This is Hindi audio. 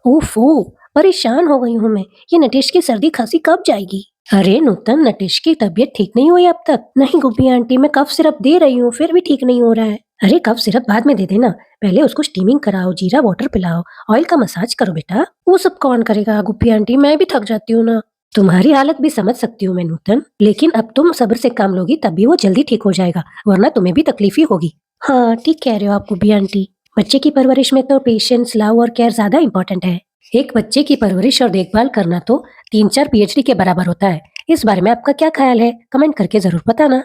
ओफो! परेशान हो गई हूँ मैं। ये नटेश की सर्दी खांसी कब जाएगी? अरे नूतन, नटेश की तबीयत ठीक नहीं हुई अब तक। नहीं गुब्बी आंटी, मैं कफ सिरप दे रही हूँ फिर भी ठीक नहीं हो रहा है। अरे कफ सिरप बाद में दे देना, पहले उसको स्टीमिंग कराओ, जीरा वाटर पिलाओ, ऑयल का मसाज करो बेटा। वो सब कौन करेगा गुब्बी आंटी, मैं भी थक जाती हूँ ना। तुम्हारी हालत भी समझ सकती हूँ मैं नूतन, लेकिन अब तुम सब्र से काम लोगी तभी वो जल्दी ठीक हो जाएगा, वरना तुम्हें भी तकलीफ ही होगी। हाँ ठीक कह रहे हो आप गुब्बी आंटी। बच्चे की परवरिश में तो पेशेंस, लव और केयर ज्यादा इंपॉर्टेंट है। एक बच्चे की परवरिश और देखभाल करना तो 3-4 पीएचडी के बराबर होता है। इस बारे में आपका क्या ख्याल है? कमेंट करके जरूर बताना।